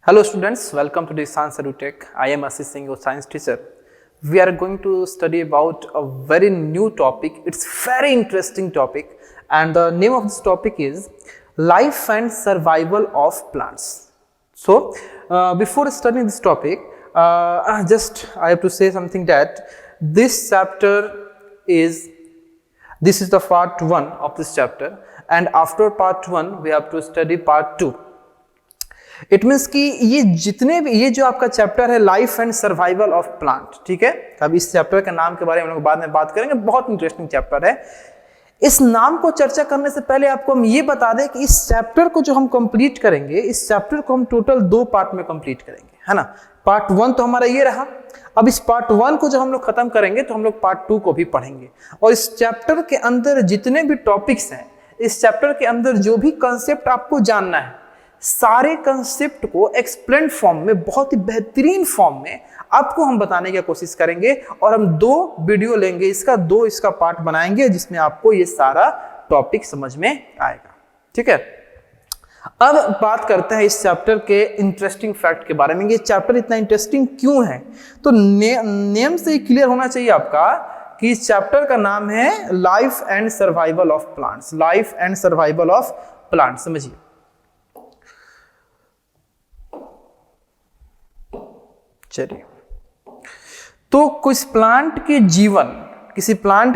Hello students, welcome to the Science EduTech. I am Ashish Singh, your science teacher. We are going to study about a very new topic. It's very interesting topic and the name of this topic is life and survival of plants. So before studying this topic, I have to say something that this is the part 1 of this chapter and after part 1 we have to study part 2. It means कि ये जो आपका chapter है life and survival of plant, ठीक है। अब इस chapter के नाम के बारे में हम लोग बाद में बात करेंगे, बहुत इंटरेस्टिंग चैप्टर है। इस नाम को चर्चा करने से पहले आपको हम ये बता दें कि इस चैप्टर को जो हम कंप्लीट करेंगे, इस चैप्टर को हम टोटल 2 पार्ट में कंप्लीट करेंगे, है ना। पार्ट 1 तो हमारा ये रहा। अब इस पार्ट 1 को जब हम लोग खत्म करेंगे तो हम लोग पार्ट 2 को भी पढ़ेंगे और इस चैप्टर के अंदर जितने भी टॉपिक्स हैं, इस चैप्टर के अंदर जो भी कंसेप्ट आपको जानना है, सारे कंसेप्ट को एक्सप्लेन फॉर्म में, बहुत ही बेहतरीन फॉर्म में आपको हम बताने की कोशिश करेंगे और हम 2 वीडियो लेंगे, इसका पार्ट बनाएंगे जिसमें आपको ये सारा टॉपिक समझ में आएगा, ठीक है। अब बात करते हैं इस चैप्टर के इंटरेस्टिंग फैक्ट के बारे में। ये चैप्टर इतना इंटरेस्टिंग क्यों है, तो नेम से ही क्लियर होना चाहिए आपका कि इस चैप्टर का नाम है life and survival of plants. Life and survival of plants, समझिए। चलिए, तो किसी प्लांट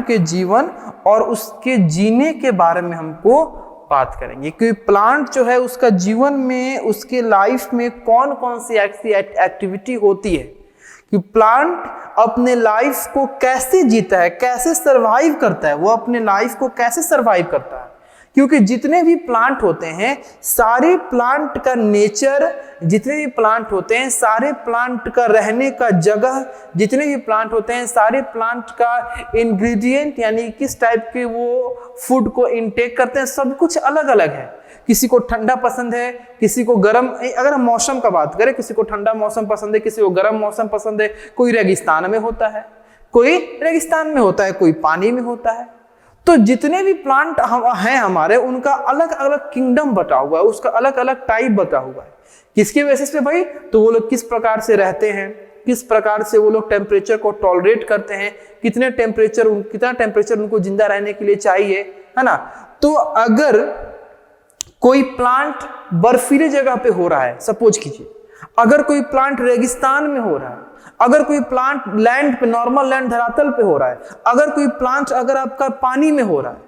के जीवन और उसके जीने के बारे में हमको बात करेंगे कि प्लांट जो है उसका जीवन में, उसके लाइफ में कौन कौन सी ऐसी एक्टिविटी होती है, कि प्लांट अपने लाइफ को कैसे जीता है, कैसे सरवाइव करता है, वो अपने लाइफ को कैसे सरवाइव करता है। क्योंकि जितने भी प्लांट होते हैं, सारे प्लांट का नेचर, जितने भी प्लांट होते हैं, सारे प्लांट का रहने का जगह, जितने भी प्लांट होते हैं, सारे प्लांट का इंग्रेडिएंट यानी किस टाइप के वो फूड को इनटेक करते हैं, सब कुछ अलग अलग है। किसी को ठंडा पसंद है, किसी को गर्म। अगर हम मौसम का बात करें, किसी को ठंडा मौसम पसंद है, किसी को गर्म मौसम पसंद है। कोई रेगिस्तान में होता है, कोई पानी में होता है। तो जितने भी प्लांट हैं हमारे, उनका अलग अलग किंगडम बटा हुआ है, उसका अलग अलग टाइप बटा हुआ है। किसके बेसिस पे भाई? तो वो लोग किस प्रकार से रहते हैं, किस प्रकार से वो लोग टेम्परेचर को टॉलरेट करते हैं, कितना टेम्परेचर उनको जिंदा रहने के लिए चाहिए, है ना। तो अगर कोई प्लांट बर्फीली जगह पे हो रहा है, सपोज कीजिए, अगर कोई प्लांट रेगिस्तान में हो रहा है, अगर कोई प्लांट लैंड पे, नॉर्मल लैंड धरातल पे हो रहा है, अगर कोई प्लांट अगर आपका पानी में हो रहा है,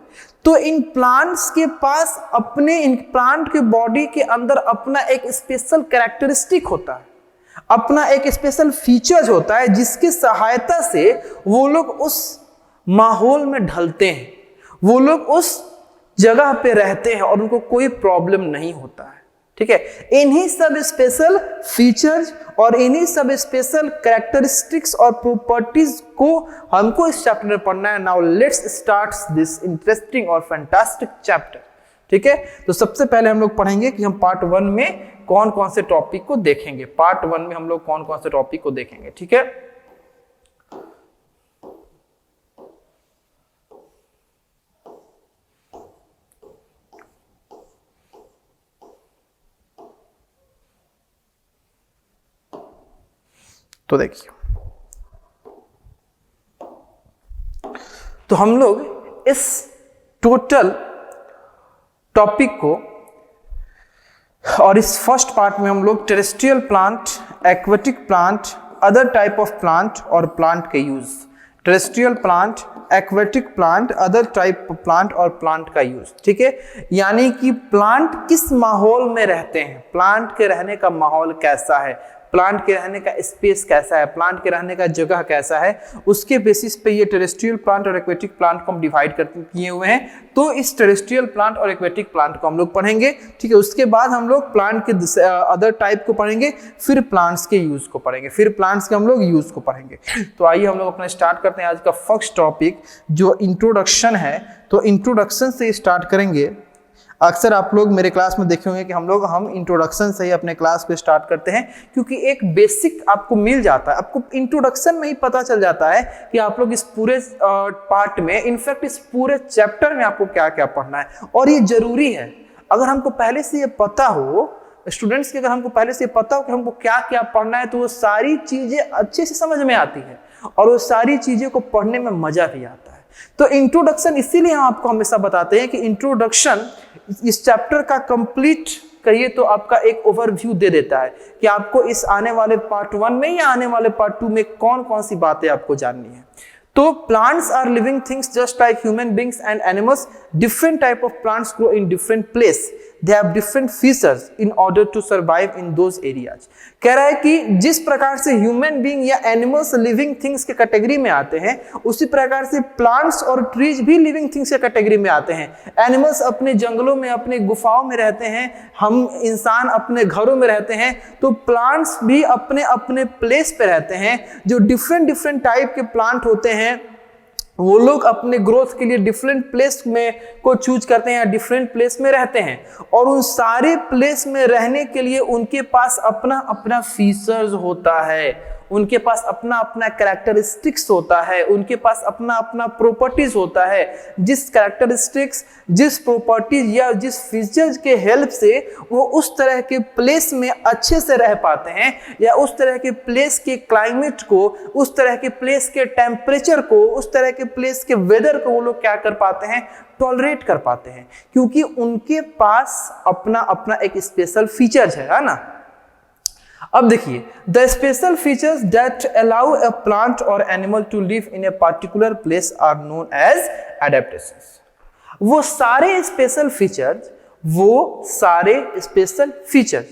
तो इन प्लांट्स के पास इन प्लांट के बॉडी के अंदर अपना एक स्पेशल कैरेक्टरिस्टिक होता है, अपना एक स्पेशल फीचर्स होता है, जिसकी सहायता से वो लोग उस माहौल में ढलते हैं, वो लोग उस जगह पे रहते हैं और उनको कोई प्रॉब्लम नहीं होता है, ठीक है। इन्हीं सब स्पेशल फीचर्स और इन्हीं सब स्पेशल कैरेक्टरिस्टिक्स और प्रॉपर्टीज को हमको इस चैप्टर में पढ़ना है। Now let's start this interesting और फैंटास्टिक चैप्टर, ठीक है। तो सबसे पहले हम लोग पढ़ेंगे कि हम पार्ट 1 में कौन कौन से टॉपिक को देखेंगे, ठीक है। तो देखिए, तो हम लोग इस टोटल टॉपिक को और इस फर्स्ट पार्ट में हम लोग terrestrial plant, aquatic plant, other type of plant और प्लांट के use, terrestrial plant, aquatic plant, other type of plant और प्लांट का यूज, ठीक है। यानी कि प्लांट किस माहौल में रहते हैं, प्लांट के रहने का माहौल कैसा है, प्लांट के रहने का स्पेस कैसा है, प्लांट के रहने का जगह कैसा है, उसके बेसिस पे ये टेरेस्ट्रियल प्लांट और एक्वेटिक प्लांट को हम डिवाइड किए हुए हैं। तो इस टेरेस्ट्रियल प्लांट और एक्वेटिक प्लांट को हम लोग पढ़ेंगे, ठीक है। उसके बाद हम लोग प्लांट के अदर टाइप को पढ़ेंगे, फिर प्लांट्स के यूज को पढ़ेंगे, फिर प्लांट्स के हम लोग यूज को पढ़ेंगे। तो आइए हम लोग अपना स्टार्ट करते हैं आज का फर्स्ट टॉपिक, जो इंट्रोडक्शन है। तो इंट्रोडक्शन से स्टार्ट करेंगे। अक्सर आप लोग मेरे क्लास में देखे होंगे कि हम इंट्रोडक्शन से ही अपने क्लास को स्टार्ट करते हैं, क्योंकि एक बेसिक आपको मिल जाता है, आपको इंट्रोडक्शन में ही पता चल जाता है कि आप लोग इस पूरे पार्ट में, इनफैक्ट इस पूरे चैप्टर में आपको क्या क्या पढ़ना है। और ये जरूरी है, अगर हमको पहले से ये पता हो स्टूडेंट्स की अगर हमको पहले से पता हो कि हमको क्या क्या पढ़ना है तो वो सारी चीजें अच्छे से समझ में आती है और वो सारी चीजें को पढ़ने में मजा भी आता है। तो इंट्रोडक्शन इसीलिए हम आपको हमेशा बताते हैं कि इंट्रोडक्शन इस चैप्टर का कंप्लीट कहिए तो आपका एक ओवरव्यू दे देता है कि आपको इस आने वाले पार्ट 1 में या आने वाले पार्ट 2 में कौन कौन सी बातें आपको जाननी है। तो plants are living things just like human beings and animals. Different type of plants grow in different place, they have different features in order to survive in those areas. कह रहा है कि जिस प्रकार से ह्यूमन बींग या animals living things के category में आते हैं, उसी प्रकार से प्लांट्स और ट्रीज भी लिविंग थिंग्स के कैटेगरी में आते हैं। एनिमल्स अपने जंगलों में, अपने गुफाओं में रहते हैं, हम इंसान अपने घरों में रहते हैं, तो प्लांट्स भी अपने अपने प्लेस पे रहते हैं। जो डिफरेंट डिफरेंट टाइप के प्लांट होते हैं वो लोग अपने ग्रोथ के लिए डिफरेंट प्लेस में को चूज करते हैं या डिफरेंट प्लेस में रहते हैं, और उन सारे प्लेस में रहने के लिए उनके पास अपना अपना फीचर्स होता है, उनके पास अपना अपना कैरेक्टरिस्टिक्स होता है, उनके पास अपना अपना प्रॉपर्टीज होता है। जिस कैरेक्टरिस्टिक्स, जिस प्रॉपर्टीज या जिस फीचर्स के हेल्प से वो उस तरह के प्लेस में अच्छे से रह पाते हैं, या उस तरह के प्लेस के क्लाइमेट को, उस तरह के प्लेस के टेम्परेचर को, उस तरह के प्लेस के वेदर को वो लोग क्या कर पाते हैं, टॉलरेट कर पाते हैं, क्योंकि उनके पास अपना अपना एक स्पेशल फीचर्स है ना। अब देखिए, the special features that allow a plant और animal to live in a particular place are known as adaptations. वो सारे स्पेशल फीचर्स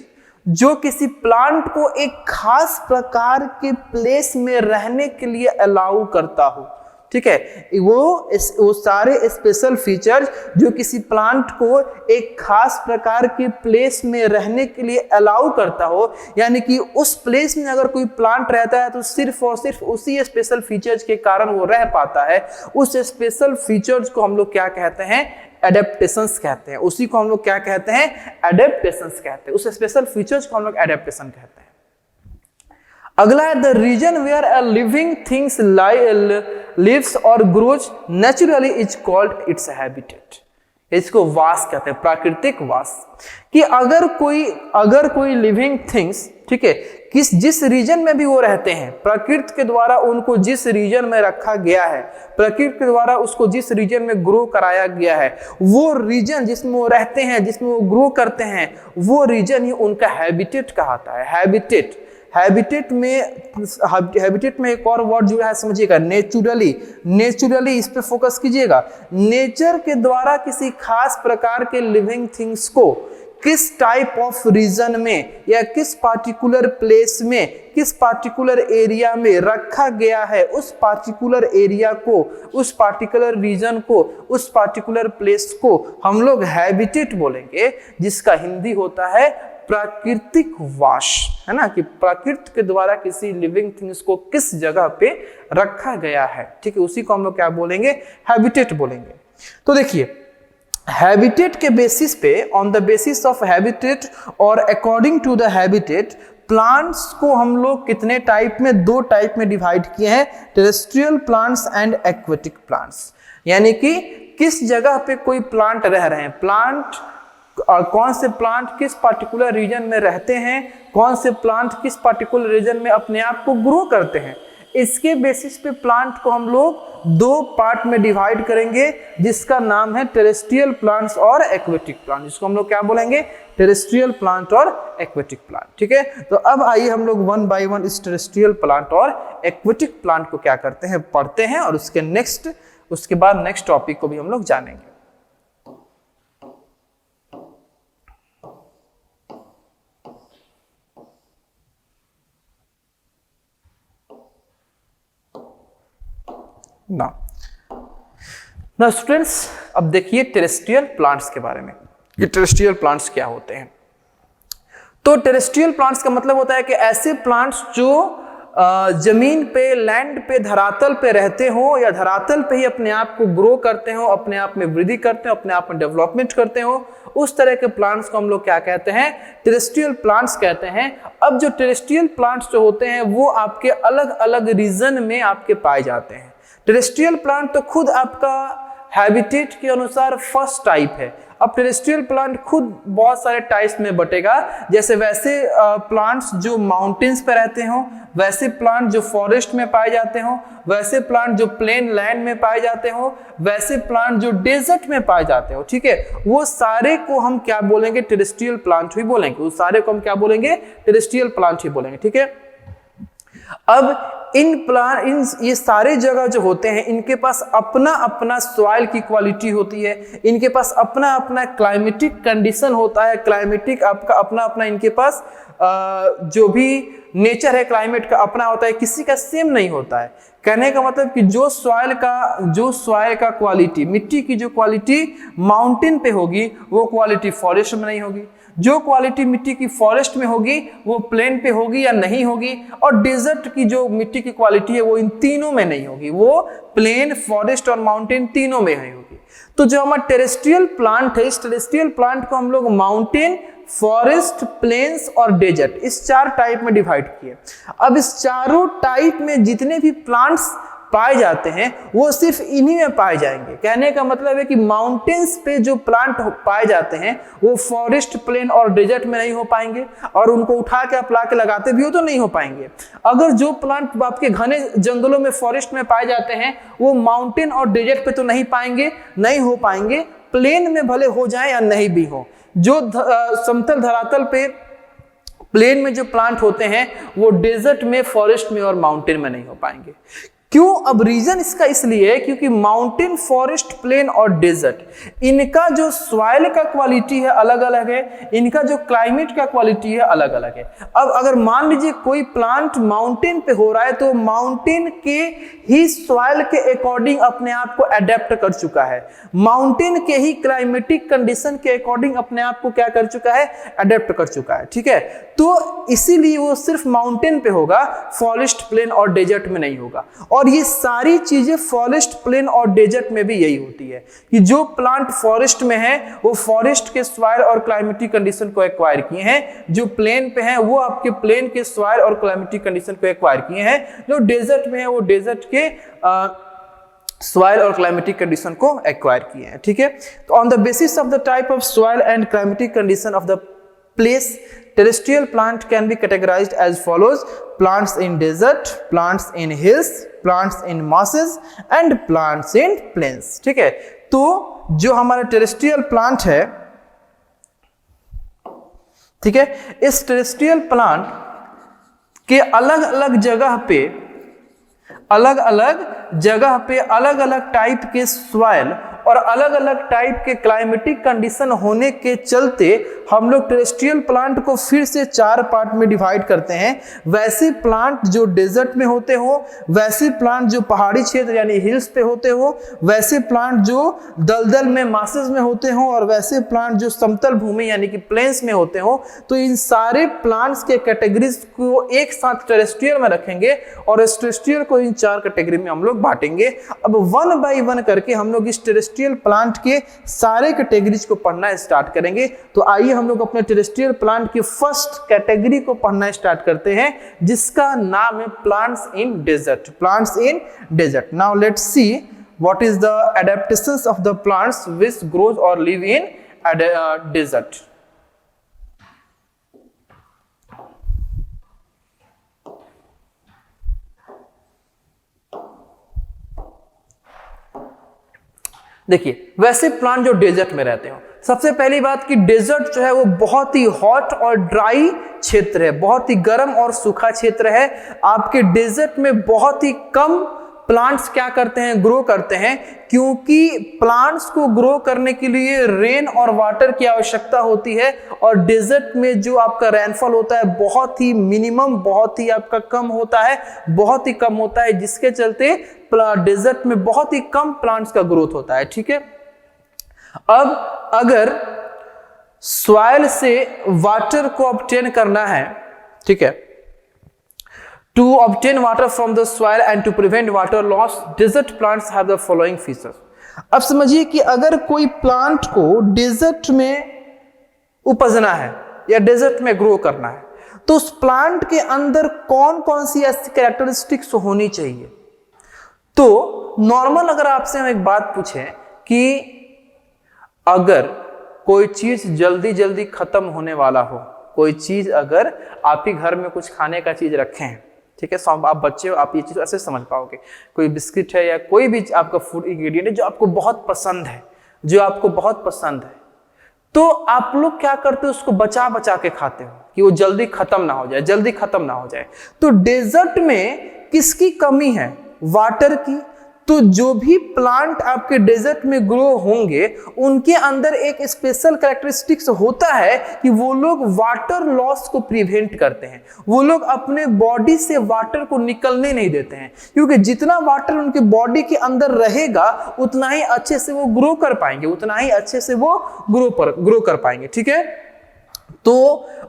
जो किसी प्लांट को एक खास प्रकार के प्लेस में रहने के लिए अलाउ करता हो, ठीक है, वो सारे स्पेशल फीचर्स जो किसी प्लांट को एक खास प्रकार के प्लेस में रहने के लिए अलाउ करता हो, यानी कि उस प्लेस में अगर कोई प्लांट रहता है तो सिर्फ और सिर्फ उसी स्पेशल फीचर्स के कारण वो रह पाता है। उस स्पेशल फीचर्स को हम लोग क्या कहते हैं, एडेप्टेशंस कहते हैं। उसी को हम लोग क्या कहते हैं, एडेप्टेशंस कहते हैं। उस स्पेशल फीचर्स को हम लोग एडेप्टेशन कहते हैं। अगला है the region where a living things lives और grows naturally is called its habitat. इसको वास कहते हैं, प्राकृतिक वास। कि अगर कोई लिविंग थिंग्स, ठीक है, जिस रीजन में भी वो रहते हैं, प्रकृति के द्वारा उनको जिस रीजन में रखा गया है, प्रकृति के द्वारा उसको जिस रीजन में ग्रो कराया गया है, वो रीजन जिसमें वो रहते हैं, जिसमें वो ग्रो करते हैं, वो रीजन ही उनका हैबिटेट कहलाता है। हैबिटेट में एक और वर्ड जुड़ा है, समझिएगा, नेचुरली इस पे फोकस कीजिएगा। नेचर के द्वारा किसी खास प्रकार के लिविंग थिंग्स को किस टाइप ऑफ रीजन में या किस पार्टिकुलर प्लेस में, किस पार्टिकुलर एरिया में रखा गया है, उस पार्टिकुलर एरिया को, उस पार्टिकुलर रीजन को, उस पार्टिकुलर प्लेस को हम लोग हैबिटेट बोलेंगे, जिसका हिंदी होता है प्राकृतिक वास, है ना, कि प्रकृति के द्वारा किसी लिविंग थिंग्स को किस जगह पे रखा गया है, ठीक है, उसी को हम लोग क्या बोलेंगे, हैबिटेट बोलेंगे। तो देखिए, हैबिटेट के बेसिस पे, on the basis of habitat और according to the habitat, plants को हम लोग कितने टाइप में, 2 टाइप में डिवाइड किए हैं, terrestrial plants and aquatic plants. यानी कि किस जगह पे कोई प्लांट रह रहे हैं, प्लांट और कौन से प्लांट किस पार्टिकुलर रीजन में रहते हैं, कौन से प्लांट किस पार्टिकुलर रीजन में अपने आप को ग्रो करते हैं, इसके बेसिस पे प्लांट को हम लोग 2 पार्ट में डिवाइड करेंगे, जिसका नाम है टेरेस्ट्रियल प्लांट्स और एक्वेटिक प्लांट। जिसको हम लोग क्या बोलेंगे, टेरेस्ट्रियल प्लांट और एक्वेटिक प्लांट, ठीक है। तो अब आइए हम लोग 1 बाय 1 इस टेरेस्ट्रियल प्लांट और एक्वेटिक प्लांट को क्या करते हैं, पढ़ते हैं, और उसके बाद नेक्स्ट टॉपिक को भी हम लोग जानेंगे। ना स्टूडेंट्स, अब देखिए टेरेस्ट्रियल प्लांट्स के बारे में। ये टेरेस्ट्रियल प्लांट्स क्या होते हैं? तो टेरेस्ट्रियल प्लांट्स का मतलब होता है कि ऐसे प्लांट्स जो जमीन पे, लैंड पे, धरातल पे रहते हो, या धरातल पे ही अपने आप को ग्रो करते हो, अपने आप में वृद्धि करते हो, अपने आप में डेवलपमेंट करते हो, उस तरह के प्लांट्स को हम लोग क्या कहते हैं, टेरेस्ट्रियल प्लांट्स कहते हैं। अब जो टेरेस्ट्रियल प्लांट्स जो होते हैं वो आपके अलग अलग रीजन में आपके पाए जाते हैं। टेरेस्ट्रियल प्लांट तो खुद आपका हैबिटेट के अनुसार फर्स्ट टाइप है। अब टेरेस्ट्रियल प्लांट खुद बहुत सारे टाइप्स में बटेगा, जैसे वैसे प्लांट्स जो माउंटेन्स पे रहते हो, वैसे प्लांट जो फॉरेस्ट में पाए जाते हो, वैसे प्लांट जो प्लेन लैंड में पाए जाते हो, वैसे प्लांट जो डेजर्ट में पाए जाते हो। ठीक है, वो सारे को हम क्या बोलेंगे, टेरेस्ट्रियल प्लांट ही बोलेंगे। उस सारे को हम क्या बोलेंगे, टेरेस्ट्रियल प्लांट ही बोलेंगे। ठीक है, अब ये सारे जगह जो होते हैं, इनके पास अपना अपना सॉइल की क्वालिटी होती है, इनके पास अपना अपना क्लाइमेटिक कंडीशन होता है, क्लाइमेटिक आपका अपना अपना इनके पास जो भी नेचर है क्लाइमेट का अपना होता है, किसी का सेम नहीं होता है। कहने का मतलब कि जो सॉइल का क्वालिटी, मिट्टी की जो क्वालिटी माउंटेन पे होगी वो क्वालिटी फॉरेस्ट में नहीं होगी, जो क्वालिटी मिट्टी की फॉरेस्ट में होगी वो प्लेन पे होगी या नहीं होगी, और डेजर्ट की जो मिट्टी की क्वालिटी है वो इन तीनों में नहीं होगी, वो प्लेन, फॉरेस्ट और माउंटेन तीनों में ही होगी। तो जो हमारा टेरेस्ट्रियल प्लांट है, इस टेरेस्ट्रियल प्लांट को हम लोग माउंटेन, फॉरेस्ट, प्लेन्स और डेजर्ट, इस 4 टाइप में डिवाइड किए। अब इस चारों टाइप में जितने भी प्लांट्स पाए जाते हैं वो सिर्फ इन्हीं में पाए जाएंगे। कहने का मतलब है कि माउंटेन्स पे जो प्लांट पाए जाते हैं वो फॉरेस्ट, प्लेन और डेजर्ट में नहीं हो पाएंगे, और उनको उठा के आप ला के लगाते भी हो तो नहीं हो पाएंगे। अगर जो प्लांट आपके घने जंगलों में, फॉरेस्ट में पाए जाते हैं वो माउंटेन और डेजर्ट पे तो नहीं हो पाएंगे, प्लेन में भले हो जाए या नहीं भी हो। जो समतल धरातल पे प्लेन में जो प्लांट होते हैं वो डेजर्ट में, फॉरेस्ट में और माउंटेन में नहीं हो पाएंगे। क्यों? अब रीजन इसका इसलिए है क्योंकि माउंटेन, फॉरेस्ट, प्लेन और डेजर्ट, इनका जो सॉइल का क्वालिटी है अलग अलग है, इनका जो क्लाइमेट का क्वालिटी है अलग अलग है। अब अगर मान लीजिए कोई प्लांट माउंटेन पे हो रहा है तो माउंटेन के ही सॉइल के अकॉर्डिंग अपने आप को अडेप्ट कर चुका है, माउंटेन के ही क्लाइमेटिक कंडीशन के अकॉर्डिंग अपने आप को क्या कर चुका है, अडेप्ट कर चुका है। ठीक है, तो इसीलिए वो सिर्फ माउंटेन पे होगा, फॉरेस्ट, प्लेन और डेजर्ट में नहीं होगा। और ये सारी चीजें फॉरेस्ट, प्लेन और डेजर्ट में भी यही होती है कि जो प्लांट फॉरेस्ट में है वो फॉरेस्ट के सॉइल और क्लाइमेटिक कंडीशन को एक्वायर किए हैं, जो प्लेन पे हैं वो आपके प्लेन के सॉइल और क्लाइमेटिक कंडीशन को एक्वायर किए हैं, जो डेजर्ट में है वो डेजर्ट के सॉइल और क्लाइमेटिक कंडीशन को एक्वायर किए हैं। ठीक है, तो on the basis of the type of soil and climatic condition of the place, terrestrial plant can be categorized as follows: plants in desert, plants in hills, plants in marshes and plants in plains। ठीक है, तो जो हमारा terrestrial plant है, ठीक है, इस terrestrial plant के अलग अलग जगह पे अलग अलग टाइप के सॉइल और अलग अलग टाइप के क्लाइमेटिक कंडीशन होने के चलते हम लोग टेरेस्ट्रियल प्लांट को फिर से 4 पार्ट में डिवाइड करते हैं। वैसे प्लांट जो डेजर्ट में होते हो, वैसे प्लांट जो पहाड़ी क्षेत्र यानी हिल्स पे होते हो, वैसे प्लांट जो दलदल में, मासेस में होते हो, और वैसे प्लांट जो समतल भूमि यानी कि प्लेन्स में होते हो। तो इन सारे प्लांट्स के कैटेगरीज को एक साथ टेरेस्ट्रियल में रखेंगे और इस टेरेस्ट्रियल को इन 4 कैटेगरी में हम लोग बांटेंगे। अब 1 बाय 1 करके हम लोग इस टेरेस्ट्रियल प्लांट के सारे कैटेगरीज को पढ़ना स्टार्ट करेंगे। तो आइए हम लोग अपने टेरेस्ट्रियल प्लांट की फर्स्ट कैटेगरी को पढ़ना स्टार्ट करते हैं, जिसका नाम है plants in desert. Plants in desert. Now let's see what is the adaptations of the plants which grows और लिव इन डेजर्ट। देखिए, वैसे प्लांट जो डेजर्ट में रहते हो, सबसे पहली बात कि डेजर्ट जो है वो बहुत ही हॉट और ड्राई क्षेत्र है, बहुत ही गर्म और सूखा क्षेत्र है। आपके डेजर्ट में बहुत ही कम प्लांट्स क्या करते हैं, ग्रो करते हैं, क्योंकि प्लांट्स को ग्रो करने के लिए रेन और वाटर की आवश्यकता होती है, और डेजर्ट में जो आपका रेनफॉल होता है बहुत ही मिनिमम, बहुत ही आपका कम होता है, बहुत ही कम होता है, जिसके चलते डेजर्ट में बहुत ही कम प्लांट्स का ग्रोथ होता है। ठीक है, अब अगर सॉइल से वाटर को ऑब्टेन करना है, ठीक है, to obtain water from the soil and to prevent water loss, desert plants have the following features। अब समझिए कि अगर कोई प्लांट को डेजर्ट में उपजना है या डेजर्ट में ग्रो करना है, तो उस प्लांट के अंदर कौन कौन सी ऐसी कैरेक्टरिस्टिक्स होनी चाहिए। तो नॉर्मल अगर आपसे हम एक बात पूछें कि अगर कोई चीज जल्दी जल्दी खत्म होने वाला हो, कोई चीज अगर आप ही घर में कुछ खाने का चीज रखे हैं, ठीक है, आप बच्चे हो, आप ये चीज ऐसे समझ पाओगे, कोई बिस्किट है या कोई भी आपका फूड इंग्रेडिएंट है जो आपको बहुत पसंद है, जो आपको बहुत पसंद है, तो आप लोग क्या करते हो, उसको बचा बचा के खाते हो कि वो जल्दी खत्म ना हो जाए, जल्दी खत्म ना हो जाए। तो डेजर्ट में किसकी कमी है? वाटर की। तो जो भी प्लांट आपके डेजर्ट में ग्रो होंगे उनके अंदर एक स्पेशल कैरेक्टरिस्टिक्स होता है कि वो लोग वाटर लॉस को प्रिवेंट करते हैं, वो लोग अपने बॉडी से वाटर को निकलने नहीं देते हैं, क्योंकि जितना वाटर उनके बॉडी के अंदर रहेगा उतना ही अच्छे से वो ग्रो कर पाएंगे, उतना ही अच्छे से वो ग्रो कर पाएंगे, ठीक है। तो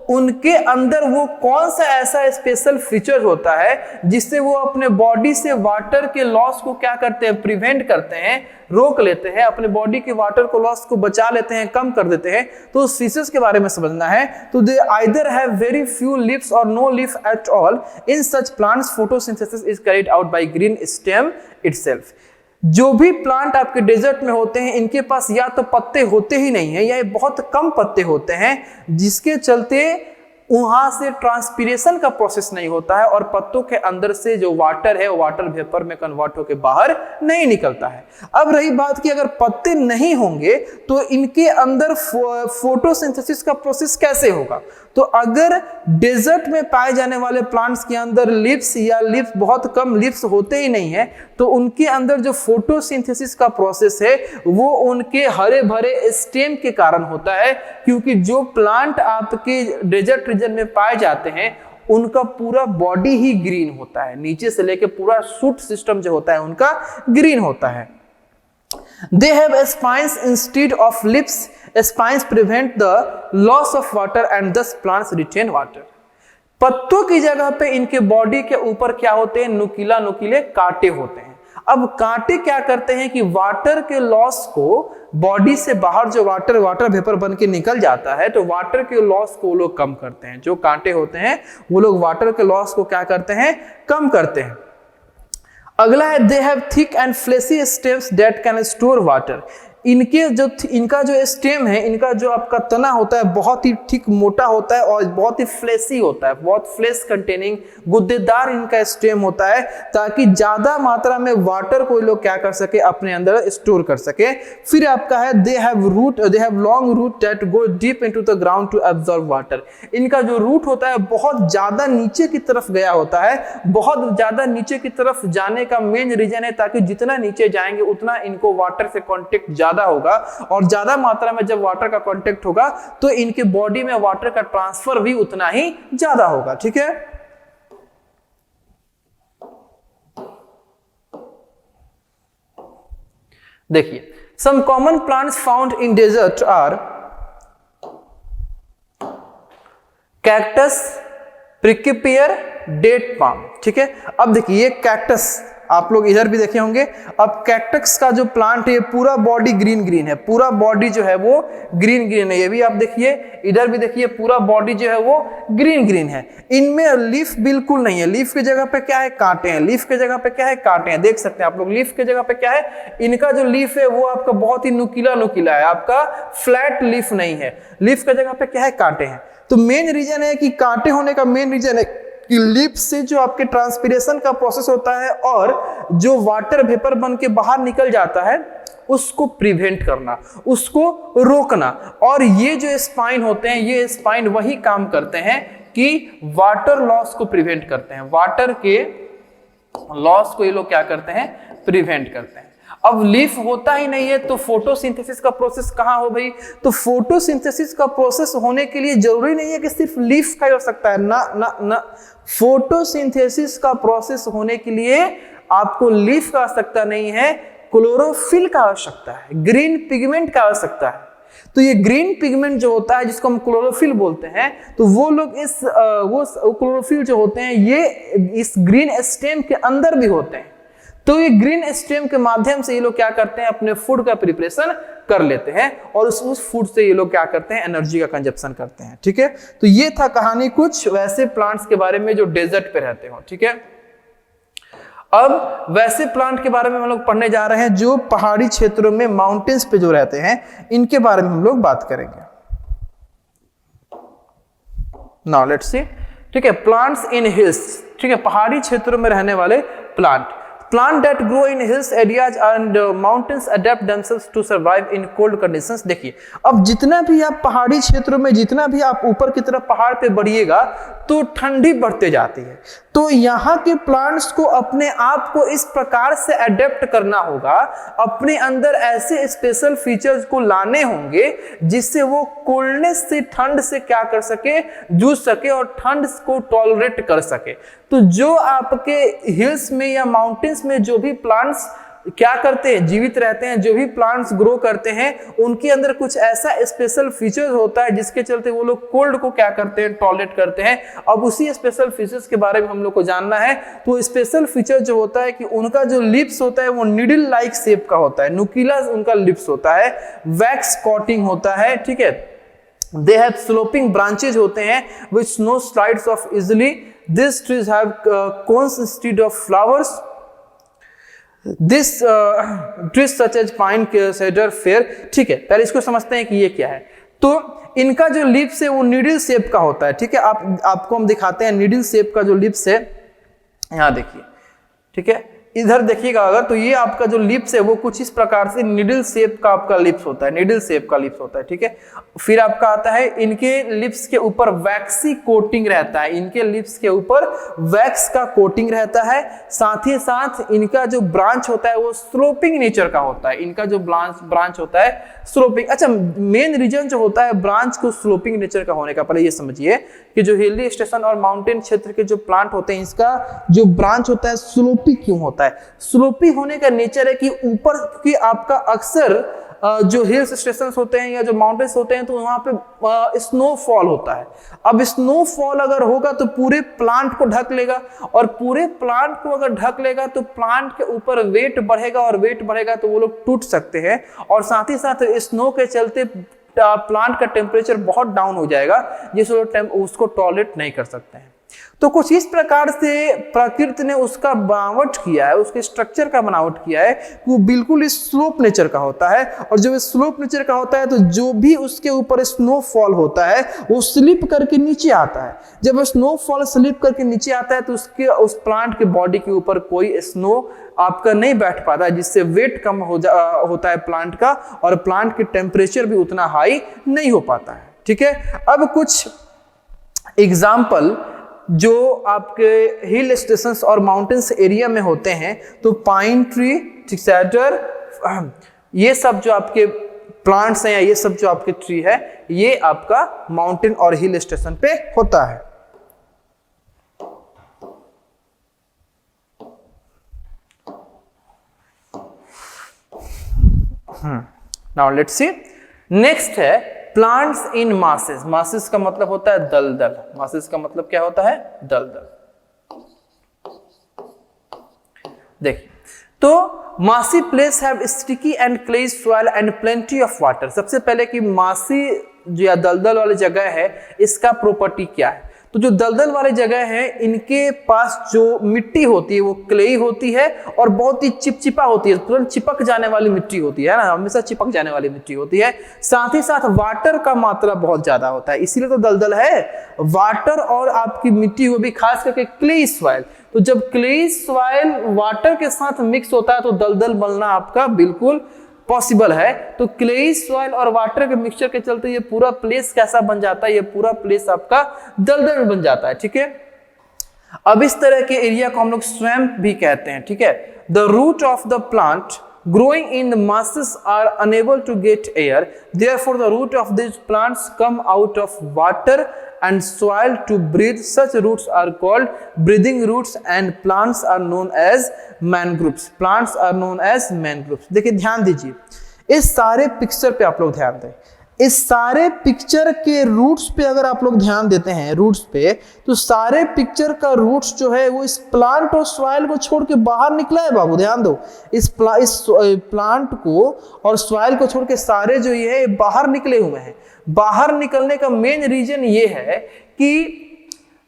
उनके अंदर वो कौन सा ऐसा स्पेशल फीचर होता है जिससे वो अपने बॉडी से वाटर के लॉस को क्या करते हैं, प्रिवेंट करते हैं, रोक लेते हैं, अपने बॉडी के वाटर को लॉस को बचा लेते हैं, कम कर देते हैं। तो उस फीचर्स के बारे में समझना है। तो they either have very few leaves और no leaf at all. In such plants photosynthesis is carried out by green stem itself. जो भी प्लांट आपके डेजर्ट में होते हैं इनके पास या तो पत्ते होते ही नहीं है या बहुत कम पत्ते होते हैं, जिसके चलते वहां से ट्रांसपीरेशन का प्रोसेस नहीं होता है और पत्तों के अंदर से जो वाटर है वो वाटर वेपर में कन्वर्ट होकर बाहर नहीं निकलता है। अब रही बात कि अगर पत्ते नहीं होंगे तो इनके अंदर फोटोसिंथेसिस का प्रोसेस कैसे होगा? तो अगर डेजर्ट में पाए जाने वाले प्लांट्स के अंदर लीव्स या लीव्स बहुत कम लीव्स होते ही नहीं है तो उनके अंदर जो फोटोसिंथेसिस का प्रोसेस है वो उनके हरे भरे स्टेम के कारण होता है, क्योंकि जो प्लांट आपके डेजर्ट रीजन में पाए जाते हैं उनका पूरा बॉडी ही ग्रीन होता है, नीचे से लेकर पूरा शूट सिस्टम जो होता है उनका ग्रीन होता है। They have spines instead of lips. Spines prevent the loss of water and thus plants retain water. पत्तों की जगह पे इनके बॉडी के ऊपर क्या होते हैं, नुकीले कांटे होते हैं। अब कांटे क्या करते हैं कि वाटर के लॉस को बॉडी से बाहर जो वाटर वेपर बन के निकल जाता है तो वाटर के लॉस को वो लोग कम करते हैं। जो कांटे होते हैं वो लोग वाटर के लॉस को क्या करते हैं, कम करते हैं। अगला है they have thick and fleshy stems that can store water. इनका जो स्टेम है, इनका जो आपका तना होता है बहुत ही ठीक मोटा होता है और बहुत ही फ्लेसी होता है, बहुत फ्लेश कंटेनिंग गुद्देदार इनका स्टेम होता है ताकि ज्यादा मात्रा में वाटर को लोग क्या कर सके, अपने अंदर स्टोर कर सके। फिर आपका है they have long root that go deep into the ground to absorb water. इनका जो रूट होता है बहुत ज्यादा नीचे की तरफ गया होता है, बहुत ज्यादा नीचे की तरफ जाने का मेन रीजन है ताकि जितना नीचे जाएंगे उतना इनको वाटर से कॉन्टेक्ट ज्यादा होगा और ज्यादा मात्रा में जब वाटर का कांटेक्ट होगा तो इनके बॉडी में वाटर का ट्रांसफर भी उतना ही ज्यादा होगा, ठीक है। देखिए some common plants found in desert are cactus, prickly pear, date palm, ठीक है। अब देखिए ये कैक्टस आप लोग इधर भी देखे होंगे। अब कैक्टस का जो प्लांट है पूरा बॉडी ग्रीन है, पूरा बॉडी जो है वो ग्रीन है। ये भी आप देखिए, इधर भी देखिए पूरा बॉडी जो है वो ग्रीन है। इनमें लीफ बिल्कुल नहीं है, लीफ की जगह पे क्या है, कांटे हैं। लीफ की जगह पे क्या है, कांटे हैं। देख सकते हैं आप लोग लीफ की जगह पे क्या है, इनका जो लीफ है वो आपका बहुत ही नुकीला है, आपका फ्लैट लीफ नहीं है। लीफ की जगह पे क्या है, कांटे हैं। तो मेन रीजन है कि कांटे होने का मेन रीजन है कि लीफ से जो आपके ट्रांसपीरेशन का प्रोसेस होता है और जो वाटर वेपर बन के बाहर निकल जाता है उसको प्रिवेंट करना, उसको रोकना। और ये जो स्पाइन होते हैं ये स्पाइन वही काम करते हैं कि वाटर लॉस को प्रिवेंट करते हैं, वाटर के लॉस को ये लोग क्या करते हैं, प्रिवेंट करते हैं। अब लीफ होता ही नहीं है तो फोटोसिंथेसिस का प्रोसेस कहां हो भाई? तो फोटोसिंथेसिस का प्रोसेस होने के लिए जरूरी नहीं है कि सिर्फ लीफ का ही हो सकता है, ना। फोटोसिंथेसिस का प्रोसेस होने के लिए आपको लीफ का आवश्यकता नहीं है, क्लोरोफिल का आवश्यकता है, ग्रीन पिगमेंट का आवश्यकता है। तो ये ग्रीन पिगमेंट जो होता है जिसको हम क्लोरोफिल बोलते हैं, तो वो लोग वो क्लोरोफिल जो होते हैं ये इस ग्रीन स्टेम के अंदर भी होते हैं। तो ये ग्रीन स्टेम के माध्यम से ये लोग क्या करते हैं, अपने फूड का प्रिपरेशन कर लेते हैं और उस फूड से ये लोग क्या करते हैं, एनर्जी का कंजप्शन करते हैं, ठीक है। तो ये था कहानी कुछ वैसे प्लांट्स के बारे में जो डेजर्ट पे रहते हो, ठीक है। अब वैसे प्लांट के बारे में हम लोग पढ़ने जा रहे हैं जो पहाड़ी क्षेत्रों में, माउंटेन्स पे जो रहते हैं, इनके बारे में हम लोग बात करेंगे। नाउ लेट्स सी, ठीक है, प्लांट्स इन हिल्स, ठीक है, पहाड़ी क्षेत्रों में रहने वाले plant. Plant that grow in hills areas and mountains adapt themselves to survive in cold conditions। देखिए, अब जितना भी आप पहाड़ी क्षेत्रों में, जितना भी आप ऊपर की तरफ पहाड़ पे बढ़िएगा तो ठंडी बढ़ते जाती है। तो यहाँ के प्लांट्स को अपने आप को इस प्रकार से अडेप्ट करना होगा, अपने अंदर ऐसे स्पेशल फीचर्स को लाने होंगे जिससे वो कोल्डनेस से, ठंड से क्या कर सके, जूझ सके और ठंड को टॉलरेट कर सके। तो जो आपके हिल्स में या माउंटेन्स में जो भी प्लांट्स क्या करते हैं, जीवित रहते हैं, जो भी प्लांट्स ग्रो करते हैं, उनके अंदर कुछ ऐसा स्पेशल फीचर्स होता है जिसके चलते वो लोग कोल्ड को क्या करते हैं, टॉलरेट करते हैं। अब उसी स्पेशल फीचर्स के बारे में हम लोग को जानना है। तो स्पेशल फीचर जो होता है कि उनका जो लिप्स होता है वो निडल लाइक शेप का होता है, नुकीला उनका लिप्स होता है, वैक्स कोटिंग होता है, ठीक है। They have sloping branches होते हैं which no slides off easily. These trees have cones instead of flowers. This trees such as pine, cedar, fir, ठीक है। पहले इसको समझते हैं कि ये क्या है। तो इनका जो लिप्स है वो नीडल शेप का होता है, ठीक है। आपको हम दिखाते हैं नीडल शेप का जो लिप्स है, यहाँ देखिए, ठीक है। इधर देखिएगा अगर, तो ये आपका जो लिप्स है वो कुछ इस प्रकार से निडल शेप का आपका लिप्स होता है, निडल शेप का लिप्स होता है, ठीक है। फिर आपका आता है, इनके लिप्स के ऊपर वैक्सी कोटिंग रहता है, इनके लिप्स के ऊपर वैक्स का कोटिंग रहता है। साथ ही साथ इनका जो ब्रांच होता है वो स्लोपिंग नेचर का होता है, इनका जो ब्रांच होता है स्लोपिंग। अच्छा, मेन रीजन जो होता है ब्रांच को स्लोपिंग नेचर का होने का, पहले ये समझिए कि जो हिली स्टेशन और माउंटेन क्षेत्र के जो प्लांट होते हैं, इसका जो ब्रांच होता है स्लोपी क्यों होता है? स्लोपी होने का नेचर है कि ऊपर की आपका अक्सर जो हिल्स स्टेशन होते हैं या जो माउंटेन्स होते हैं तो वहां पे स्नोफॉल होता है। अब स्नोफॉल अगर होगा तो पूरे प्लांट को ढक लेगा, और पूरे प्लांट को अगर ढक लेगा तो प्लांट के ऊपर वेट बढ़ेगा, और वेट बढ़ेगा तो वो लोग टूट सकते हैं, और साथ ही साथ स्नो के चलते प्लांट का टेम्परेचर बहुत डाउन हो जाएगा, जिससे उसको टॉलरेट नहीं कर सकते हैं। तो कुछ इस प्रकार से प्रकृति ने उसका बनावट किया है, उसके स्ट्रक्चर का बनावट किया है, वो बिल्कुल इस स्लोप नेचर का होता है। और जब स्लोप नेचर का होता है तो जो भी उसके ऊपर स्नोफॉल होता है वो स्लिप करके नीचे आता है। जब स्नोफॉल स्लिप करके नीचे आता है तो उस प्लांट के बॉडी के ऊपर कोई स्नो आपका नहीं बैठ पाता है, जिससे वेट कम होता है प्लांट का, और प्लांट के टेम्परेचर भी उतना हाई नहीं हो पाता है, ठीक है। अब कुछ एग्जाम्पल जो आपके हिल स्टेशंस और माउंटेन्स एरिया में होते हैं, तो पाइन ट्री, सैडर, ये सब जो आपके प्लांट्स हैं या ये सब जो आपके ट्री है, ये आपका माउंटेन और हिल स्टेशन पे होता है। नाउ लेट्स सी, नेक्स्ट है प्लांट्स इन मासेस। मासेस का मतलब होता है दलदल। मासेस का मतलब क्या होता है? दलदल। देखिए, तो मासी place have sticky and clay soil and plenty of water. सबसे पहले कि मासी जो या दलदल वाली जगह है, इसका प्रॉपर्टी क्या है? तो जो दलदल वाली जगह है, इनके पास जो मिट्टी होती है वो क्लेई होती है और बहुत ही चिपचिपा होती है, तुरंत चिपक जाने वाली मिट्टी होती है ना, हमेशा चिपक जाने वाली मिट्टी होती है। साथ ही साथ वाटर का मात्रा बहुत ज्यादा होता है, इसीलिए तो दलदल है। वाटर और आपकी मिट्टी, वो भी खास करके क्लेई सॉइल। तो जब क्लेई सॉइल वाटर के साथ मिक्स होता है तो दलदल बनना आपका बिल्कुल पॉसिबल है। तो क्लेई सॉइल और वाटर के मिक्सचर के चलते ये पूरा प्लेस कैसा बन जाता है? ये पूरा प्लेस आपका दलदल बन जाता है, ठीक है। अब इस तरह के एरिया को हम लोग स्वैम्प भी कहते हैं, ठीक है। The root of the plant growing in the masses are unable to get air, therefore the root of these plants come out of water and soil to breathe. Such roots are called breathing roots and plants are known as mangroves. Plants are known as mangroves. देखिए, ध्यान दीजिए, इस सारे picture पे आप लोग ध्यान दें। इस सारे पिक्चर के रूट्स पे अगर आप लोग ध्यान देते हैं, रूट्स पे, तो सारे पिक्चर का रूट्स जो है वो इस प्लांट और सॉइल को छोड़ के बाहर निकला है बाबू, ध्यान दो। इस प्लांट को और सॉइल को छोड़ के सारे जो ये है बाहर निकले हुए हैं। बाहर निकलने का मेन रीजन ये है कि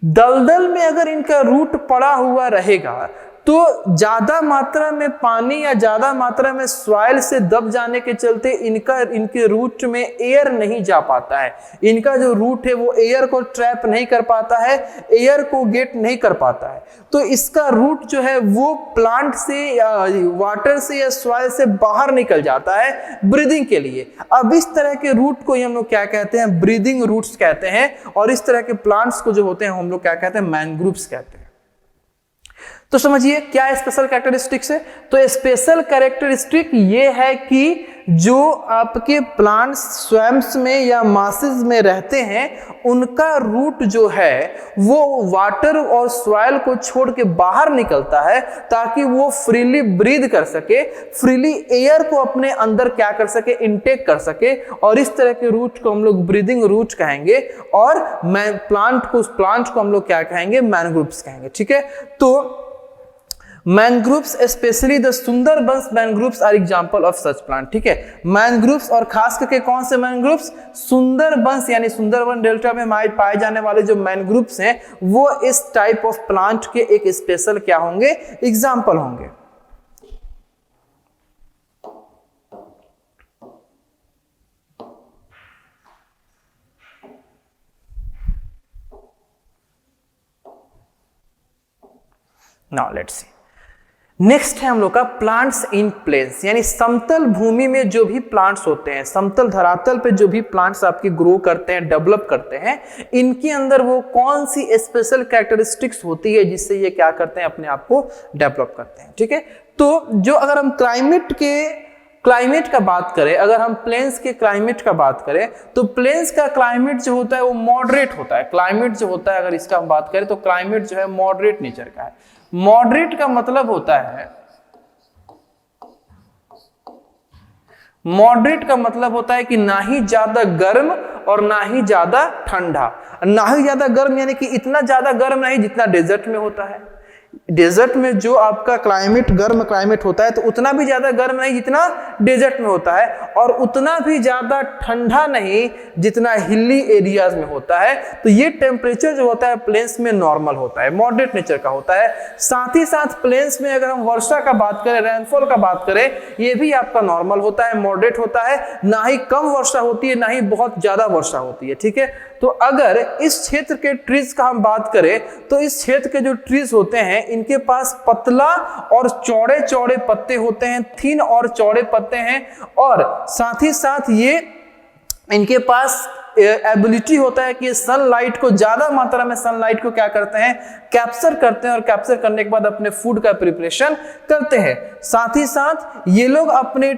दलदल में अगर इनका रूट पड़ा हुआ रहेगा तो ज्यादा मात्रा में पानी या ज्यादा मात्रा में सॉइल से दब जाने के चलते इनके रूट में एयर नहीं जा पाता है। इनका जो रूट है वो एयर को ट्रैप नहीं कर पाता है, एयर को गेट नहीं कर पाता है। तो इसका रूट जो है वो प्लांट से या वाटर से या सॉइल से बाहर निकल जाता है ब्रीदिंग के लिए। अब इस तरह के रूट को हम लोग क्या कहते हैं, ब्रीदिंग रूट्स कहते हैं। और इस तरह के प्लांट्स को जो होते हैं हम लोग क्या कहते हैं, मैनग्रोव्स कहते हैं। तो समझिए क्या स्पेशल कैरेक्टरिस्टिक्स है। तो स्पेशल कैरेक्टरिस्टिक ये है कि जो आपके प्लांट्स स्वयंस में या मासेस में रहते हैं उनका रूट जो है वो वाटर और सॉइल को छोड़ के बाहर निकलता है ताकि वो फ्रीली ब्रीद कर सके, फ्रीली एयर को अपने अंदर क्या कर सके, इनटेक कर सके। और इस तरह के रूट को हम लोग ब्रीदिंग रूट कहेंगे और प्लांट को हम लोग क्या कहेंगे, मैनग्रोव्स कहेंगे। ठीक है, तो mangroves specially the Sundarbans mangroves are example of such plant. ठीक है, मैनग्रोव्स और खास करके कौन से मैनग्रोव्स, सुंदरबंस यानी सुंदरबन डेल्टा में पाए जाने वाले जो मैनग्रोव्स हैं वो इस टाइप ऑफ प्लांट के एक स्पेशल क्या होंगे, एग्जांपल होंगे। नाउ लेट्स सी, नेक्स्ट है हम लोग का प्लांट्स इन प्लेन्स, यानी समतल भूमि में जो भी प्लांट्स होते हैं, समतल धरातल पे जो भी प्लांट्स आपके ग्रो करते हैं, डेवलप करते हैं, इनके अंदर वो कौन सी स्पेशल कैरेक्टरिस्टिक्स होती है जिससे ये क्या करते हैं, अपने आप को डेवलप करते हैं। ठीक है, तो जो अगर हम क्लाइमेट का बात करें, अगर हम प्लेन्स के क्लाइमेट का बात करें तो प्लेन्स का क्लाइमेट जो होता है वो मॉडरेट होता है। क्लाइमेट जो होता है, अगर इसका हम बात करें तो क्लाइमेट जो है मॉडरेट नेचर का है। मॉडरेट का मतलब होता है, मॉडरेट का मतलब होता है कि ना ही ज्यादा गर्म और ना ही ज्यादा ठंडा। ना ही ज्यादा गर्म यानी कि इतना ज्यादा गर्म नहीं जितना डेजर्ट में होता है। डेजर्ट में जो आपका क्लाइमेट गर्म क्लाइमेट होता है तो उतना भी ज्यादा गर्म नहीं जितना डेजर्ट में होता है, और उतना भी ज्यादा ठंडा नहीं जितना हिली एरियाज में होता है। तो ये टेम्परेचर जो होता है प्लेन्स में नॉर्मल होता है, मॉडरेट नेचर का होता है। साथ ही साथ प्लेन्स में अगर हम वर्षा का बात करें, रेनफॉल का बात करें, ये भी आपका नॉर्मल होता है, मॉडरेट होता है। ना ही कम वर्षा होती है ना ही बहुत ज्यादा वर्षा होती है। ठीक है, तो अगर इस क्षेत्र के ट्रीज का हम बात करें तो इस क्षेत्र के जो ट्रीज होते हैं इनके पास पतला और चौड़े चौड़े पत्ते होते हैं, थिन और चौड़े पत्ते हैं। और साथ ही साथ ये इनके पास एबिलिटी होता है कि सनलाइट को, ज्यादा मात्रा में सनलाइट को क्या करते हैं, कैप्चर करते हैं, और कैप्चर करने के बाद अपने फूड का प्रिपरेशन करते हैं। साथ ही साथ ये लोग अपने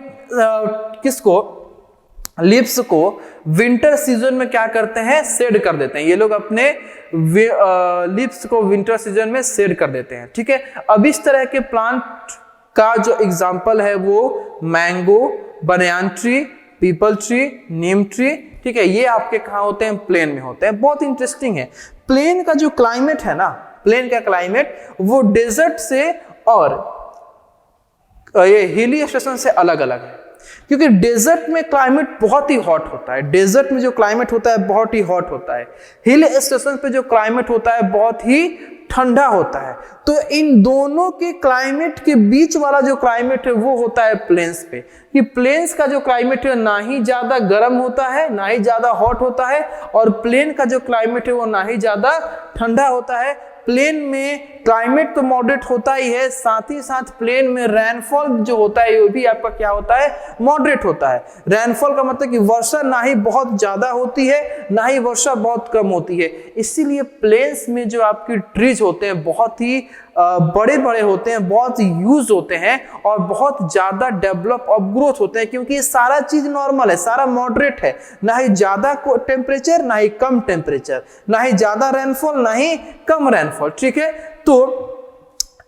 लीव्स को विंटर सीजन में क्या करते हैं, शेड कर देते हैं। ये लोग अपने लीव्स को विंटर सीजन में शेड कर देते हैं। ठीक है, अब इस तरह के प्लांट का जो एग्जांपल है वो मैंगो, बनयान ट्री, पीपल ट्री, नीम ट्री। ठीक है, ये आपके कहाँ होते हैं, प्लेन में होते हैं। बहुत इंटरेस्टिंग है, प्लेन का जो क्लाइमेट है ना, प्लेन का क्लाइमेट वो डेजर्ट से और ये हिली स्टेशन से अलग अलग है, क्योंकि डेजर्ट में क्लाइमेट बहुत ही हॉट होता है। डेजर्ट में जो क्लाइमेट होता है बहुत ही हॉट होता है। हिल स्टेशन पे जो क्लाइमेट होता है बहुत ही ठंडा होता है। तो इन दोनों के क्लाइमेट के बीच वाला जो क्लाइमेट है वो होता है प्लेन्स पे। कि प्लेन्स का जो क्लाइमेट है ना ही ज्यादा गर्म होता है ना ही ज्यादा हॉट होता है, और प्लेन का जो क्लाइमेट है वो ना ही ज्यादा ठंडा होता है। प्लेन में क्लाइमेट तो मॉडरेट होता ही है, साथ ही साथ प्लेन में रेनफॉल जो होता है वो भी आपका क्या होता है, मॉडरेट होता है। रेनफॉल का मतलब कि वर्षा ना ही बहुत ज्यादा होती है ना ही वर्षा बहुत कम होती है। इसीलिए प्लेन्स में जो आपकी ट्रीज होते हैं बहुत ही बड़े बड़े होते हैं, बहुत यूज होते हैं और बहुत ज्यादा डेवलप और ग्रोथ होते हैं, क्योंकि ये सारा चीज नॉर्मल है, सारा मॉडरेट है। ना ही ज्यादा टेम्परेचर ना ही कम टेम्परेचर, ना ही ज्यादा रेनफॉल ना ही कम रेनफॉल। ठीक है, तो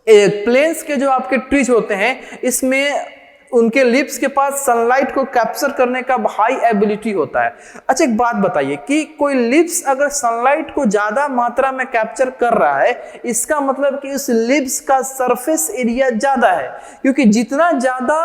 प्लेन्स के जो आपके ट्रीज होते हैं इसमें उनके लिप्स के पास सनलाइट को कैप्चर करने का हाई एबिलिटी होता है। अच्छा, एक बात बताइए कि कोई लिप्स अगर सनलाइट को ज्यादा मात्रा में कैप्चर कर रहा है, इसका मतलब कि उस लिप्स का सरफेस एरिया ज्यादा है, क्योंकि जितना ज्यादा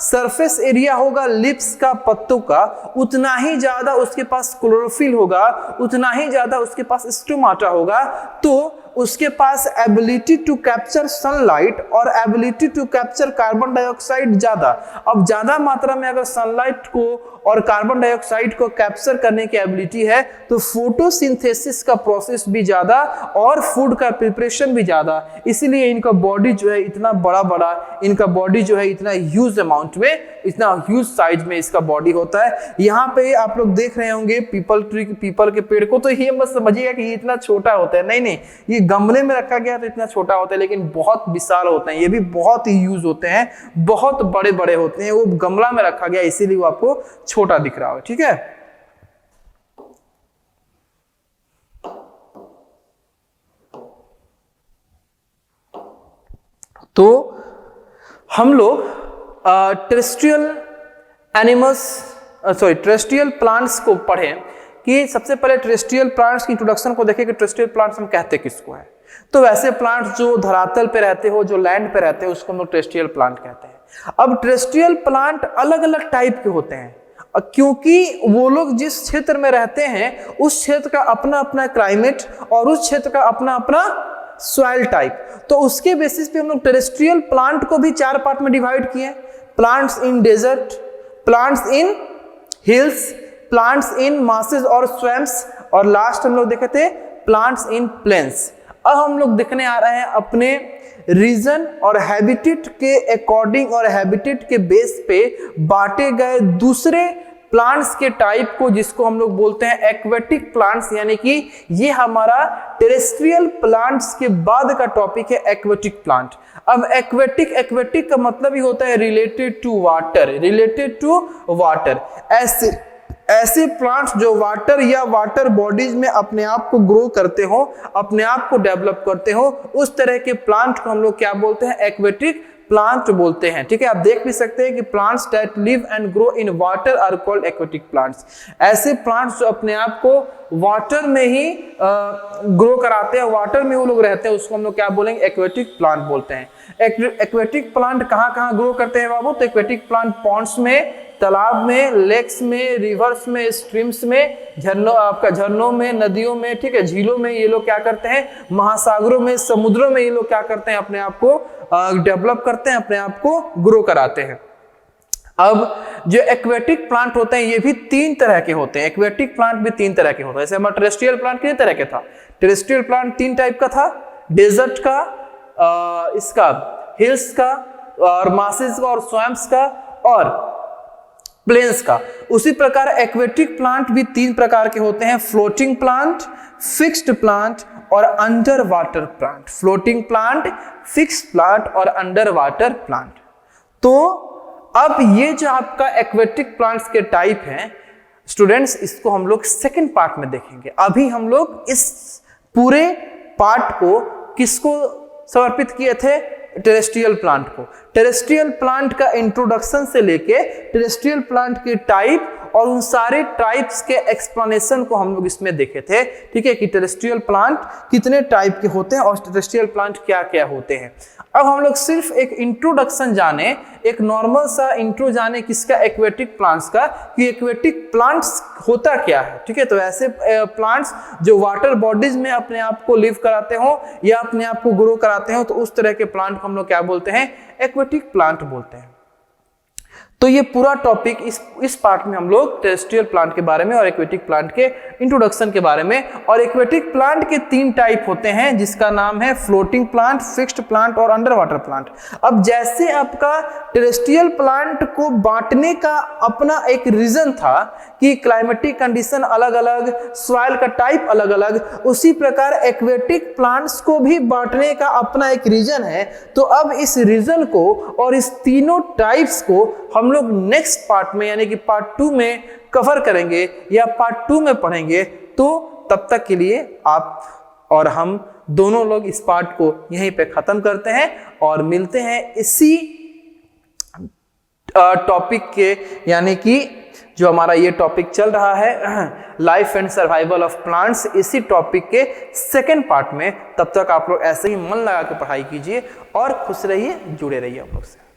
सरफेस एरिया होगा लिप्स का पत्तों का, उतना ही ज्यादा उसके पास क्लोरोफिल होगा, उतना ही ज्यादा उसके पास स्टोमाटा होगा। तो उसके पास एबिलिटी टू कैप्चर सनलाइट और ability to capture carbon dioxide ज्यादा। अब ज्यादा मात्रा में अगर सनलाइट को और कार्बन डाइऑक्साइड को कैप्चर करने की एबिलिटी है तो फोटोसिंथेसिस का प्रोसेस भी ज्यादा और फूड का प्रिपरेशन भी ज्यादा, इसीलिए इनका बॉडी जो है इतना बड़ा बड़ा, इनका बॉडी जो है इतना ह्यूज अमाउंट में, इतना ह्यूज साइज में इसका बॉडी होता है। यहाँ पे आप लोग देख रहे होंगे पीपल के पेड़ को, तो ये मत समझिएगा कि ये इतना छोटा होता है, नहीं नहीं, ये गमले में रखा गया तो इतना छोटा होता है, लेकिन बहुत विशाल होते हैं, ये भी बहुत ही यूज होते हैं, बहुत बड़े बड़े होते हैं। वो गमला में रखा गया इसीलिए वो आपको छोटा दिख रहा है, ठीक है। तो हम लोग टेरेस्ट्रियल एनिमल्स टेरेस्ट्रियल प्लांट्स को पढ़ें कि सबसे पहले टेरेस्ट्रियल प्लांट्स की इंट्रोडक्शन को देखें कि टेरेस्ट्रियल प्लांट्स हम कहते किसको है। तो वैसे प्लांट्स जो धरातल पे रहते हो, जो लैंड पे रहते हैं, उसको हम लोग टेरेस्ट्रियल प्लांट कहते हैं। अब टेरेस्ट्रियल प्लांट अलग अलग टाइप के होते हैं क्योंकि वो लोग जिस क्षेत्र में रहते हैं उस क्षेत्र का अपना अपना क्लाइमेट और उस क्षेत्र का अपना अपना सॉइल टाइप, तो उसके बेसिस पे हम लोग टेरेस्ट्रियल प्लांट को भी 4 पार्ट में डिवाइड किए। Plants in desert, plants in hills, plants in marshes और स्वैम्प्स, और लास्ट हम लोग देखे थे प्लांट्स इन प्लेन्स। अब हम लोग देखने आ रहे हैं अपने रीजन और हैबिटेट के अकॉर्डिंग और हैबिटेट के बेस पे बांटे गए दूसरे प्लांट्स के टाइप को, जिसको हम लोग बोलते हैं एक्वेटिक प्लांट्स, यानी कि ये हमारा टेरेस्ट्रियल प्लांट्स के बाद का टॉपिक है एक्वेटिक प्लांट। अब एक्वेटिक का मतलब ही होता है related to water, related to water. ऐसे प्लांट्स जो वाटर या वाटर बॉडीज में अपने आप को ग्रो करते हो, अपने आप को डेवलप करते हो, उस तरह के प्लांट को हम लोग क्या बोलते हैं, एक्वेटिक प्लांट बोलते हैं, ठीक है। आप देख भी सकते हैं कि plants that live and grow in water are called aquatic plants. ऐसे प्लांट्स जो अपने आप को वाटर में ही ग्रो कराते हैं, वाटर में वो लोग रहते हैं, उसको हम लोग क्या बोलेंगे, एक्वेटिक प्लांट बोलते हैं। एक्वेटिक प्लांट कहाँ कहाँ ग्रो करते हैं बाबू, तो एक्वेटिक प्लांट पॉन्ड्स में, तालाब में, लेक्स में, रिवर्स में, स्ट्रीम्स में, झरनों में, नदियों में, ठीक है, झीलों में ये लोग क्या करते हैं, महासागरों में, समुद्रों में ये लोग क्या करते हैं, अपने आप को डेवलप करते हैं, अपने आप को ग्रो कराते हैं। अब जो एक्वेटिक प्लांट होते हैं ये भी 3 तरह के होते हैं। एक्वेटिक प्लांट भी 3 तरह के होते हैं। जैसे हमारा टेरेस्ट्रियल प्लांट कितने तरह के था, टेरेस्ट्रियल प्लांट 3 टाइप का था, डेजर्ट का, इसका हिल्स का और मासेस का और स्वैम्प्स का और प्लेन्स का। उसी प्रकार एक्वेटिक प्लांट भी 3 प्रकार के होते हैं, फ्लोटिंग प्लांट, फिक्स्ड प्लांट और under water plant. Floating plant, fixed plant और अंडर वाटर प्लांट। तो अब ये जो आपका एक्वेटिक प्लांट्स के टाइप हैं स्टूडेंट्स, इसको हम लोग सेकंड पार्ट में देखेंगे। अभी हम लोग इस पूरे पार्ट को किसको समर्पित किए थे, टेरेस्ट्रियल प्लांट को। टेरेस्ट्रियल प्लांट का इंट्रोडक्शन से लेके टेरेस्ट्रियल प्लांट के टाइप और उन सारे टाइप्स के एक्सप्लेनेशन को हम लोग इसमें देखे थे, ठीक है, कि टेरेस्ट्रियल प्लांट कितने टाइप के होते हैं और टेरेस्ट्रियल प्लांट क्या क्या होते हैं। अब हम लोग सिर्फ एक इंट्रोडक्शन जाने, एक नॉर्मल सा इंट्रो जाने किसका, एक्वेटिक प्लांट्स का, कि एक्वेटिक प्लांट्स होता क्या है, ठीक है। तो ऐसे प्लांट्स जो वाटर बॉडीज में अपने आप को लिव कराते हो या अपने आप को ग्रो कराते हो, तो उस तरह के प्लांट को हम लोग क्या बोलते हैं, एक्वेटिक प्लांट बोलते हैं। तो ये पूरा टॉपिक इस पार्ट में हम लोग टेरेस्ट्रियल प्लांट के बारे में और एक्वेटिक प्लांट के इंट्रोडक्शन के बारे में, और एक्वेटिक प्लांट के 3 टाइप होते हैं जिसका नाम है फ्लोटिंग प्लांट, फिक्स्ड प्लांट और अंडर वाटर प्लांट। अब जैसे आपका टेरेस्ट्रियल प्लांट को बांटने का अपना एक रीजन था कि क्लाइमेटिक कंडीशन अलग अलग, सॉइल का टाइप अलग अलग, उसी प्रकार एक्वेटिक प्लांट्स को भी बांटने का अपना एक रीजन है। तो अब इस रीजन को और इस तीनों टाइप्स को हम लोग नेक्स्ट पार्ट में यानी कि पार्ट 2 में कवर करेंगे या पार्ट 2 में पढ़ेंगे। तो तब तक के लिए आप और हम दोनों लोग इस पार्ट को यहीं पे खत्म करते हैं और मिलते हैं इसी टॉपिक के, यानी कि जो हमारा ये टॉपिक चल रहा है life and survival of plants, इसी टॉपिक के सेकेंड पार्ट में। तब तक आप लोग ऐसे ही मन लगा के पढ़ाई कीजिए और खुश रहिए, जुड़े रहिए आप लोग से।